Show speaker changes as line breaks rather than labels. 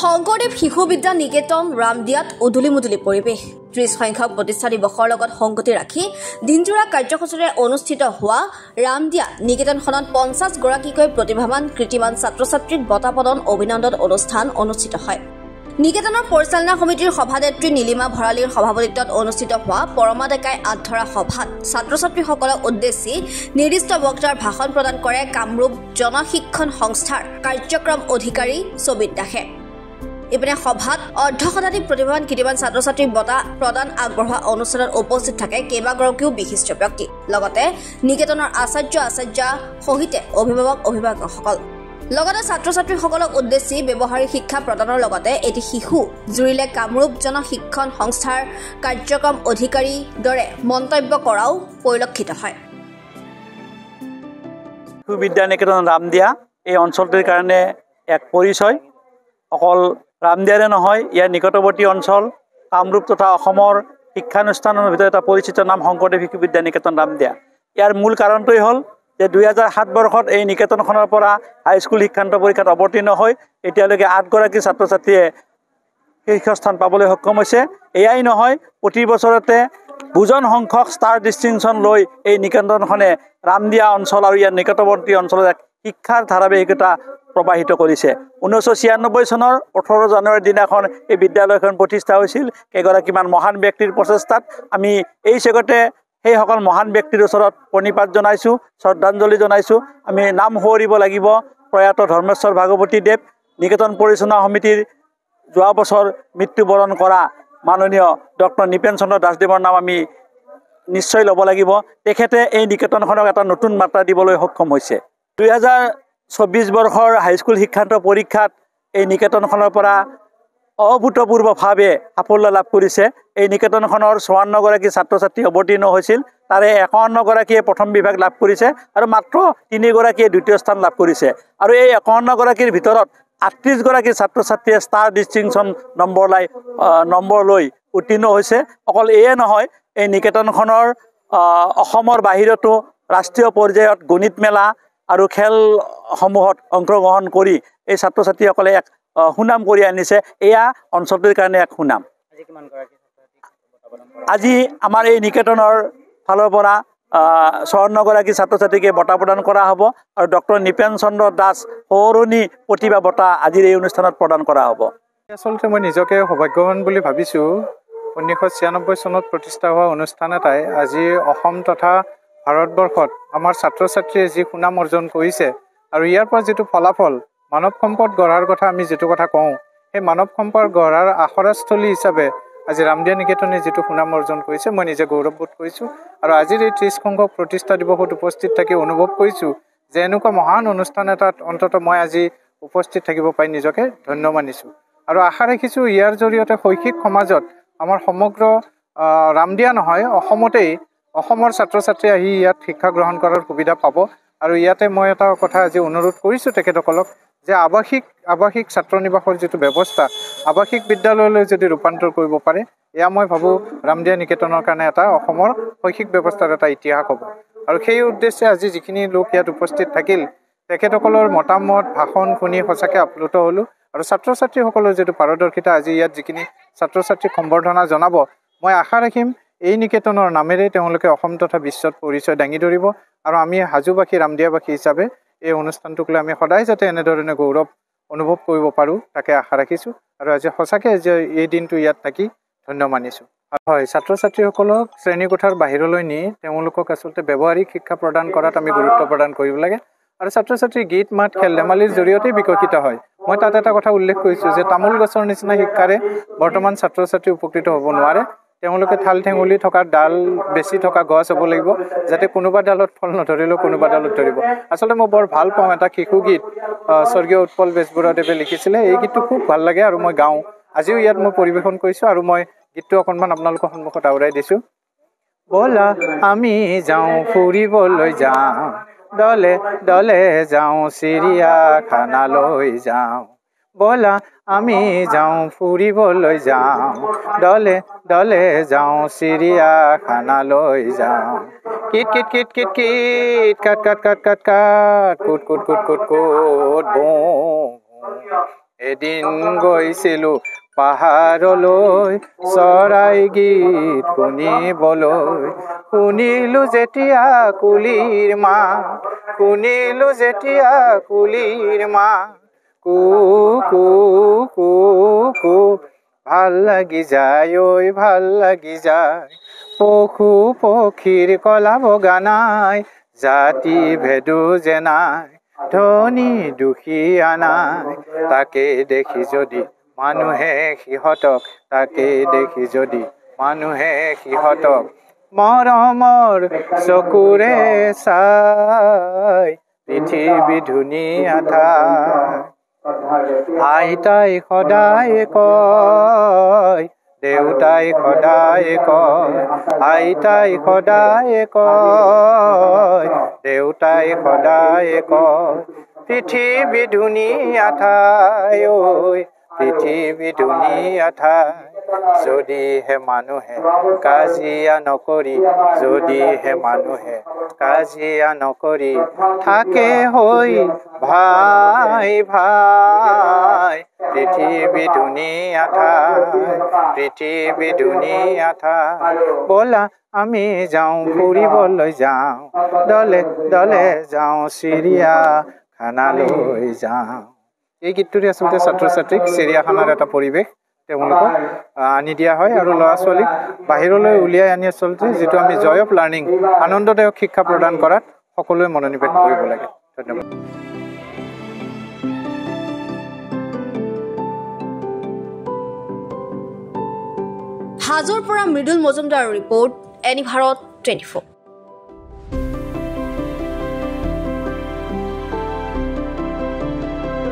শংকৰদেৱ শিশু বিদ্যা নিকেতন ৰামদিয়াত উধুলি-মুধুলি পৰিৱেশ 30 সংখ্যক প্ৰতিষ্ঠা দিৱসৰ লগত সংগতি ৰাখি দিনজোৰা কাৰ্যসূচীৰে অনুষ্ঠিত হোৱা ৰামদিয়া নিকেতনখনত 50 গৰাকীকৈ প্ৰতিভাৱান কৃতিমান ছাত্ৰ-ছাত্ৰীক বঁটা প্ৰদান অভিনন্দন অনুষ্ঠান অনুষ্ঠিত হয়। নিকেতনৰ পৰিচালনা সমিতিৰ সভানেত্ৰী নীলিমা ভৰালীৰ সভাপতিত্বত অনুষ্ঠিত হোৱা পৰমা ডেকাই আধৰা সভাত ছাত্ৰ-ছাত্ৰীসকলক উদ্দেশ্যি নিৰ্দিষ্ট বক্তাৰ ভাষণ প্ৰদান কৰে কামৰূপ জনশিক্ষণ সংস্থাৰ কাৰ্যক্ৰম অধিকাৰী সবিত দাসে। ইপিনে সভাত অৰ্ধশতাধিক প্ৰতিভাৱান কৃতিমান ছাত্ৰ-ছাত্ৰীক বঁটা প্ৰদান আগবঢ়োৱা অনুষ্ঠানত উপস্থিত থাকে কেইবাগৰাকীও বিশিষ্ট ব্যক্তি, লগতে নিকেতনৰ আচাৰ্য সহিতে অভিভাৱকসকল। লগতে ছাত্ৰ-ছাত্ৰীসকলক উদ্দেশ্যি ব্যৱহাৰিক শিক্ষা প্ৰদানৰ লগতে এটি শিশু জুৰিলে কামৰূপ জনশিক্ষণ সংস্থাৰ কাৰ্যক্ৰম অধিকাৰীৰ দৰে মন্তব্য কৰাও পৰিলক্ষিত হয়।
শিশু বিদ্যা নিকেতন ৰামদিয়া এই অঞ্চলটোৰ কাৰণে এক পৰিচয়। অকল ৰামদিয়াৰে নহয়, ইয়াৰ নিকটৱৰ্তী অঞ্চল কামৰূপ তথা অসমৰ শিক্ষানুষ্ঠানৰ ভিতৰত এটা পৰিচিত নাম শংকৰদেৱ শিশু বিদ্যা নিকেতন ৰামদিয়া। ইয়াৰ মূল কাৰণটোৱেই হ'ল যে 2007 বৰ্ষত এই নিকেতনখনৰ পৰা হাইস্কুল শিক্ষান্ত পৰীক্ষাত অৱতীৰ্ণ হৈ এতিয়ালৈকে 8 গৰাকী ছাত্ৰ-ছাত্ৰীয়ে শীৰ্ষস্থান পাবলৈ সক্ষম হৈছে। এয়াই নহয়, প্ৰতি বছৰতে দুজন সংখ্যক ষ্টাৰ ডিষ্টিংশ্যন লৈ এই নিকেতনখনে ৰামদিয়া অঞ্চল আৰু ইয়াৰ নিকটৱৰ্তী অঞ্চলত এক শিক্ষাৰ ধাৰাবাহিকতা প্ৰবাহিত কৰিছে। 1996 চনৰ 18 জানুৱাৰীৰ দিনাখন এই বিদ্যালয়খন প্ৰতিষ্ঠা হৈছিল। কেইগৰাকীমান মহান ব্যক্তিৰ প্ৰচেষ্টাত আমি এই চেগতে সেইসকল মহান ব্যক্তিৰ ওচৰত প্ৰণিপাত জনাইছোঁ, শ্ৰদ্ধাঞ্জলি জনাইছোঁ। আমি নাম সোঁৱৰিব লাগিব প্ৰয়াত ধৰ্মেশ্বৰ ভাগৱতী দেৱ, নিকেতন পৰিচালনা সমিতিৰ যোৱা বছৰ মৃত্যুবৰণ কৰা মাননীয় ডক্টৰ নৃপেন চন্দ্ৰ দাসদেৱৰ নাম আমি নিশ্চয় ল'ব লাগিব। তেখেতে এই নিকেতনখনক এটা নতুন মাত্ৰা দিবলৈ সক্ষম হৈছে। 2024 বৰ্ষৰ হাইস্কুল শিক্ষান্ত পৰীক্ষাত এই নিকেতনখনৰ পৰা অভূতপূৰ্বভাৱে সাফল্য লাভ কৰিছে। এই নিকেতনখনৰ 54 গৰাকী ছাত্ৰ-ছাত্ৰী অৱতীৰ্ণ হৈছিল। তাৰে 51 গৰাকীয়ে প্ৰথম বিভাগ লাভ কৰিছে আৰু মাত্ৰ 3 গৰাকীয়ে দ্বিতীয় স্থান লাভ কৰিছে। আৰু এই 51 গৰাকীৰ ভিতৰত 38 গৰাকী ছাত্ৰ-ছাত্ৰীয়ে ষ্টাৰ ডিষ্টিংশ্যন নম্বৰ লৈ উত্তীৰ্ণ হৈছে। অকল এয়ে নহয়, এই নিকেতনখনৰ অসমৰ বাহিৰতো ৰাষ্ট্ৰীয় পৰ্যায়ত গণিত মেলা আৰু খেলসমূহত অংশগ্ৰহণ কৰি এই ছাত্ৰ-ছাত্ৰীসকলে এক সুনাম কৰি আনিছে। এয়া অঞ্চলটোৰ কাৰণে এক সুনাম। আজি আমাৰ এই নিকেতনৰ ফালৰ পৰা 54 গৰাকী ছাত্ৰ-ছাত্ৰীকে বঁটা প্ৰদান কৰা হ'ব আৰু ডক্টৰ নৃপেন চন্দ্ৰ দাস সৌৰণী প্ৰতিভা বঁটা আজিৰ এই অনুষ্ঠানত প্ৰদান কৰা হ'ব।
আচলতে মই নিজকে সৌভাগ্যৱান বুলি ভাবিছোঁ। 1996 চনত প্ৰতিষ্ঠা হোৱা অনুষ্ঠান এটাই আজি অসম তথা ভাৰতবৰ্ষত আমাৰ ছাত্ৰ-ছাত্ৰীয়ে যি সুনাম অৰ্জন কৰিছে আৰু ইয়াৰ পৰা যিটো ফলাফল মানৱ সম্পদ গঢ়াৰ কথা আমি যিটো কথা কওঁ, সেই মানৱ সম্পদ গঢ়াৰ আখৰাস্থলী হিচাপে আজি ৰামদিয়া নিকেতনে যিটো সুনাম অৰ্জন কৰিছে, মই নিজে গৌৰৱবোধ কৰিছোঁ। আৰু আজিৰ এই 30 সংখ্যক প্ৰতিষ্ঠা দিৱসত উপস্থিত থাকি অনুভৱ কৰিছোঁ যে এনেকুৱা মহান অনুষ্ঠান এটাত অন্ততঃ মই আজি উপস্থিত থাকিব পাই নিজকে ধন্য মানিছোঁ। আৰু আশা ৰাখিছোঁ ইয়াৰ জৰিয়তে শৈক্ষিক সমাজত আমাৰ সমগ্ৰ ৰামদিয়া নহয়, অসমতেই অসমৰ ছাত্ৰ-ছাত্ৰী আহি ইয়াত শিক্ষা গ্ৰহণ কৰাৰ সুবিধা পাব। আৰু ইয়াতে মই এটা কথা আজি অনুৰোধ কৰিছোঁ তেখেতসকলক যে আৱাসিক ছাত্ৰ নিবাসৰ যিটো ব্যৱস্থা আৱাসিক বিদ্যালয়লৈ যদি ৰূপান্তৰ কৰিব পাৰে, এয়া মই ভাবোঁ ৰামদিয়া নিকেতনৰ কাৰণে এটা অসমৰ শৈক্ষিক ব্যৱস্থাৰ এটা ইতিহাস হ'ব। আৰু সেই উদ্দেশ্যে আজি যিখিনি লোক ইয়াত উপস্থিত থাকিল, তেখেতসকলৰ মতামত ভাষণ শুনি সঁচাকৈ আপ্লুত হ'লোঁ। আৰু ছাত্ৰ-ছাত্ৰীসকলৰ যিটো পাৰদৰ্শিতা, আজি ইয়াত যিখিনি ছাত্ৰ-ছাত্ৰীক সম্বৰ্ধনা জনাব, মই আশা ৰাখিম এই নিকেতনৰ নামেৰে তেওঁলোকে অসম তথা বিশ্বত পৰিচয় দাঙি ধৰিব। আৰু আমি হাজোবাসী ৰামদিয়াবাসী হিচাপে এই অনুষ্ঠানটোক লৈ আমি সদায় যাতে এনেধৰণে গৌৰৱ অনুভৱ কৰিব পাৰোঁ, তাকে আশা ৰাখিছোঁ। আৰু আজি সঁচাকৈ যে এই দিনটো ইয়াত থাকি ধন্য মানিছোঁ। হয়, ছাত্ৰ-ছাত্ৰীসকলক শ্ৰেণীকোঠাৰ বাহিৰলৈ নি তেওঁলোকক আচলতে ব্যৱহাৰিক শিক্ষা প্ৰদান কৰাত আমি গুৰুত্ব প্ৰদান কৰিব লাগে। আৰু ছাত্ৰ-ছাত্ৰী গীত মাত খেল ধেমালিৰ জৰিয়তেই বিকশিত হয়। মই তাত এটা কথা উল্লেখ কৰিছোঁ যে তামোল গছৰ নিচিনা শিক্ষাৰে বৰ্তমান ছাত্ৰ-ছাত্ৰী উপকৃত হ'ব নোৱাৰে। তেওঁলোকে ঠাল ঠেঙুলি থকা ডাল বেছি থকা গছ হ'ব লাগিব, যাতে কোনোবা ডালত ফল নধৰিলেও কোনোবা ডালত ধৰিব। আচলতে মই বৰ ভাল পাওঁ এটা শিশু গীত স্বৰ্গীয় উৎপল বেজবৰুৱাদেৱে লিখিছিলে। এই গীতটো খুব ভাল লাগে আৰু মই গাওঁ। আজিও ইয়াত মই পৰিৱেশন কৰিছোঁ আৰু মই গীতটো অকণমান আপোনালোকৰ সন্মুখত আওৰাই দিছোঁ। ব'লা আমি যাওঁ ফুৰিবলৈ যাওঁ, দলে দলে যাওঁ চিৰিয়াখানালৈ যাওঁ, ব'লা আমি যাওঁ ফুৰিবলৈ যাওঁ, দলে দলে যাওঁ চিৰিয়াখানালৈ যাওঁ। কিট কিট কিট কিট কিট কাট কাট কাট কাট কাট কুট কুট কুট কুট কুট বৌ এদিন গৈছিলোঁ পাহাৰলৈ চৰাই গীত শুনিবলৈ শুনিলোঁ যেতিয়া কুলিৰ মাত শুনিলোঁ যেতিয়া কুলিৰ মাত কু কু কু কু ভাল লাগি যায় ঐ ভাল লাগি যায় পশু পক্ষীৰ কলা বগা নাই জাতি ভেদু যে নাই ধনী দুখীয়া নাই তাকে দেখি যদি মানুহে সিহঁতক তাকে দেখি যদি মানুহে সিহঁতক মৰমৰ চকুৰে চাই পৃথিৱী ধুনীয়া ঠাই আইতাই সদায় কয় দেউতাই সদায় কয় আইতাই সদায় কয় দেউতাই সদায় কয় পৃথিৱী ধুনীয়া ঠাই ঐ পৃথিৱী ধুনীয়া ঠাই যদিহে মানুহে কাজিয়া নকৰি যদিহে মানুহে কাজিয়া নকৰি থাকে হৈ ভাই ভাই পৃথিৱী ধুনীয়া ঠাই পৃথিৱী ধুনীয়া ঠাই ব'লা আমি যাওঁ ফুৰিবলৈ যাওঁ দলে দলে যাওঁ চিৰিয়াখানালৈ যাওঁ এই গীতটোৰে আচলতে ছাত্ৰ ছাত্ৰীক চিৰিয়াখানাৰ এটা পৰিৱেশ তেওঁলোকক আনি দিয়া হয় আৰু ল'ৰা ছোৱালীক বাহিৰলৈ উলিয়াই আনি আচলতে যিটো আমি জয় অফ লাৰ্ণিং আনন্দদায়ক শিক্ষা প্ৰদান কৰাত সকলোৱে মনোনিৱেশ কৰিব লাগে ধন্যবাদ
হাজোৰ পৰা মৃদুল মজুমদাৰ ৰিপৰ্ট এনি ভাৰত 24